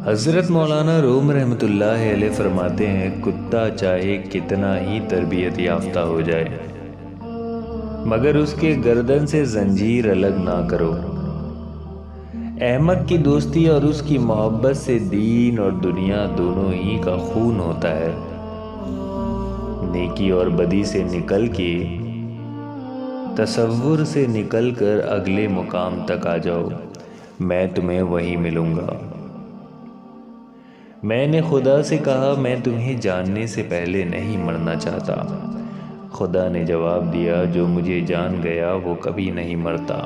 حضرت مولانا روم رحمۃ اللہ علیہ فرماتے ہیں، کتا چاہے کتنا ہی تربیت یافتہ ہو جائے مگر اس کے گردن سے زنجیر الگ نہ کرو۔ احمق کی دوستی اور اس کی محبت سے دین اور دنیا دونوں ہی کا خون ہوتا ہے۔ نیکی اور بدی سے نکل کے، تصور سے نکل کر اگلے مقام تک آ جاؤ، میں تمہیں وہیں ملوں گا۔ میں نے خدا سے کہا، میں تمہیں جاننے سے پہلے نہیں مرنا چاہتا۔ خدا نے جواب دیا، جو مجھے جان گیا وہ کبھی نہیں مرتا۔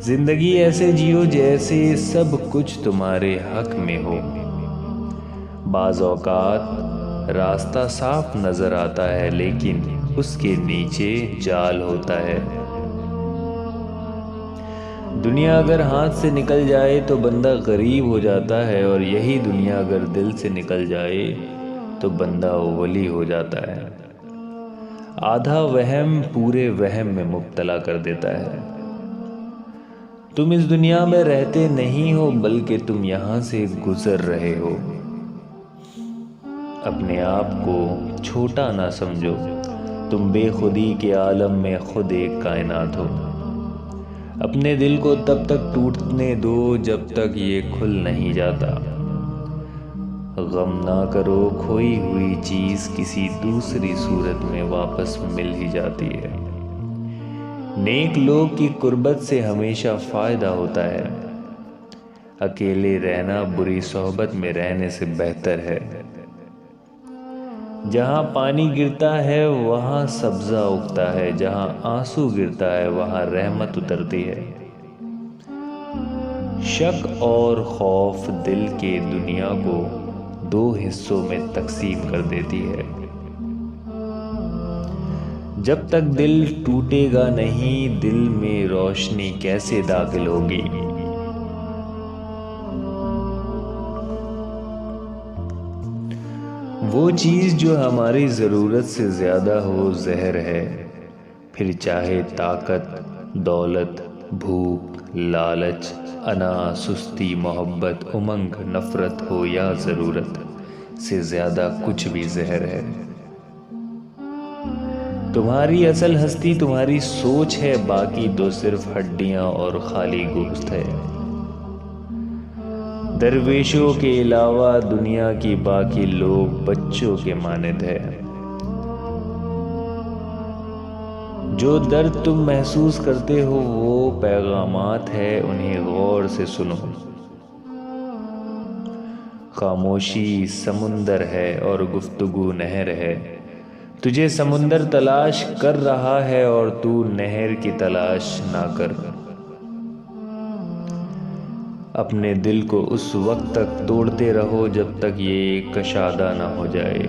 زندگی ایسے جیو جیسے سب کچھ تمہارے حق میں ہو۔ بعض اوقات راستہ صاف نظر آتا ہے لیکن اس کے نیچے جال ہوتا ہے۔ دنیا اگر ہاتھ سے نکل جائے تو بندہ غریب ہو جاتا ہے، اور یہی دنیا اگر دل سے نکل جائے تو بندہ ولی ہو جاتا ہے۔ آدھا وہم پورے وہم میں مبتلا کر دیتا ہے۔ تم اس دنیا میں رہتے نہیں ہو بلکہ تم یہاں سے گزر رہے ہو۔ اپنے آپ کو چھوٹا نہ سمجھو، تم بے خودی کے عالم میں خود ایک کائنات ہو۔ اپنے دل کو تب تک ٹوٹنے دو جب تک یہ کھل نہیں جاتا۔ غم نہ کرو، کھوئی ہوئی چیز کسی دوسری صورت میں واپس مل ہی جاتی ہے۔ نیک لوگ کی قربت سے ہمیشہ فائدہ ہوتا ہے۔ اکیلے رہنا بری صحبت میں رہنے سے بہتر ہے۔ جہاں پانی گرتا ہے وہاں سبزہ اگتا ہے، جہاں آنسو گرتا ہے وہاں رحمت اترتی ہے۔ شک اور خوف دل کے دنیا کو دو حصوں میں تقسیم کر دیتی ہے۔ جب تک دل ٹوٹے گا نہیں، دل میں روشنی کیسے داخل ہوگی؟ وہ چیز جو ہماری ضرورت سے زیادہ ہو زہر ہے، پھر چاہے طاقت، دولت، بھوک، لالچ، انا، سستی، محبت، امنگ، نفرت ہو یا ضرورت سے زیادہ کچھ بھی زہر ہے۔ تمہاری اصل ہستی تمہاری سوچ ہے، باقی تو صرف ہڈیاں اور خالی گوشت ہے۔ درویشوں کے علاوہ دنیا کی باقی لوگ بچوں کے مانند ہے۔ جو درد تم محسوس کرتے ہو وہ پیغامات ہے، انہیں غور سے سنو۔ خاموشی سمندر ہے اور گفتگو نہر ہے۔ تجھے سمندر تلاش کر رہا ہے اور تو نہر کی تلاش نہ کر۔ اپنے دل کو اس وقت تک توڑتے رہو جب تک یہ کشادہ نہ ہو جائے۔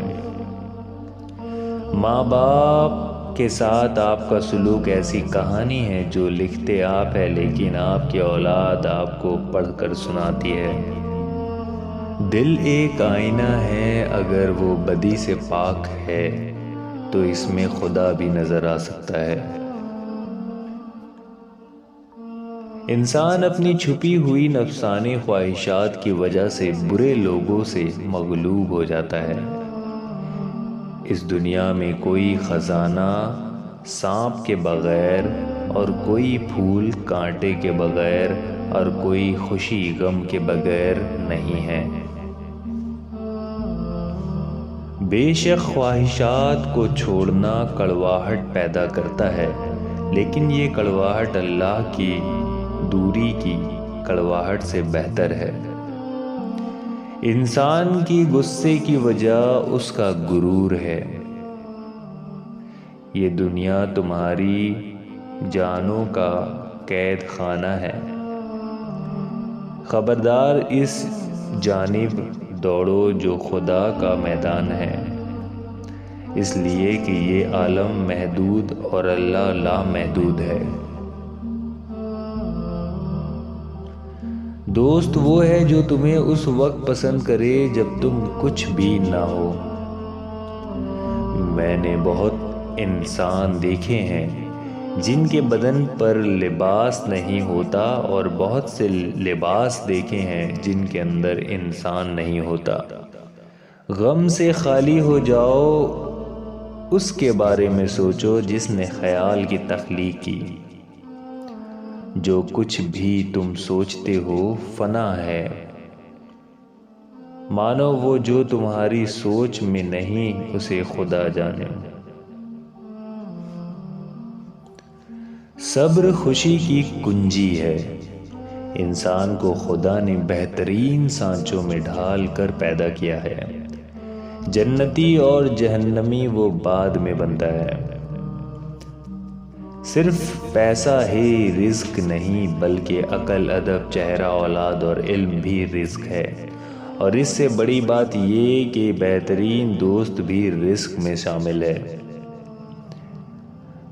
ماں باپ کے ساتھ آپ کا سلوک ایسی کہانی ہے جو لکھتے آپ ہے لیکن آپ کی اولاد آپ کو پڑھ کر سناتی ہے۔ دل ایک آئینہ ہے، اگر وہ بدی سے پاک ہے تو اس میں خدا بھی نظر آ سکتا ہے۔ انسان اپنی چھپی ہوئی نفسانی خواہشات کی وجہ سے برے لوگوں سے مغلوب ہو جاتا ہے۔ اس دنیا میں کوئی خزانہ سانپ کے بغیر، اور کوئی پھول کانٹے کے بغیر، اور کوئی خوشی غم کے بغیر نہیں ہے۔ بے شک خواہشات کو چھوڑنا کڑواہٹ پیدا کرتا ہے، لیکن یہ کڑواہٹ اللہ کی دوری کی کڑواہٹ سے بہتر ہے۔ انسان کی غصے کی وجہ اس کا غرور ہے۔ یہ دنیا تمہاری جانوں کا قید خانہ ہے۔ خبردار اس جانب دوڑو جو خدا کا میدان ہے، اس لیے کہ یہ عالم محدود اور اللہ لامحدود ہے۔ دوست وہ ہے جو تمہیں اس وقت پسند کرے جب تم کچھ بھی نہ ہو۔ میں نے بہت انسان دیکھے ہیں جن کے بدن پر لباس نہیں ہوتا، اور بہت سے لباس دیکھے ہیں جن کے اندر انسان نہیں ہوتا۔ غم سے خالی ہو جاؤ، اس کے بارے میں سوچو جس نے خیال کی تخلیق کی۔ جو کچھ بھی تم سوچتے ہو فنا ہے، مانو وہ جو تمہاری سوچ میں نہیں اسے خدا جانے۔ صبر خوشی کی کنجی ہے۔ انسان کو خدا نے بہترین سانچوں میں ڈھال کر پیدا کیا ہے۔ جنتی اور جہنمی وہ بعد میں بنتا ہے۔ صرف پیسہ ہی رزق نہیں، بلکہ عقل، ادب، چہرہ، اولاد اور علم بھی رزق ہے۔ اور اس سے بڑی بات یہ کہ بہترین دوست بھی رزق میں شامل ہے۔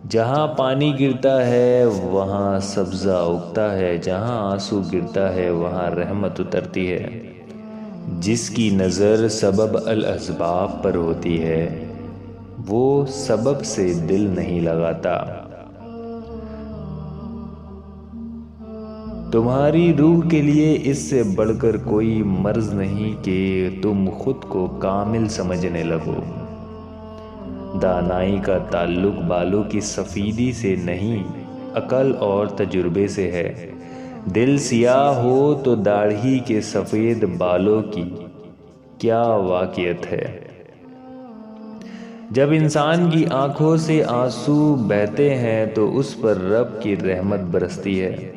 جہاں پانی گرتا ہے وہاں سبزہ اگتا ہے، جہاں آنسو گرتا ہے وہاں رحمت اترتی ہے۔ جس کی نظر سبب الاسباب پر ہوتی ہے وہ سبب سے دل نہیں لگاتا۔ تمہاری روح کے لیے اس سے بڑھ کر کوئی مرض نہیں کہ تم خود کو کامل سمجھنے لگو۔ دانائی کا تعلق بالوں کی سفیدی سے نہیں، عقل اور تجربے سے ہے۔ دل سیاہ ہو تو داڑھی کے سفید بالوں کی کیا واقعیت ہے؟ جب انسان کی آنکھوں سے آنسو بہتے ہیں تو اس پر رب کی رحمت برستی ہے۔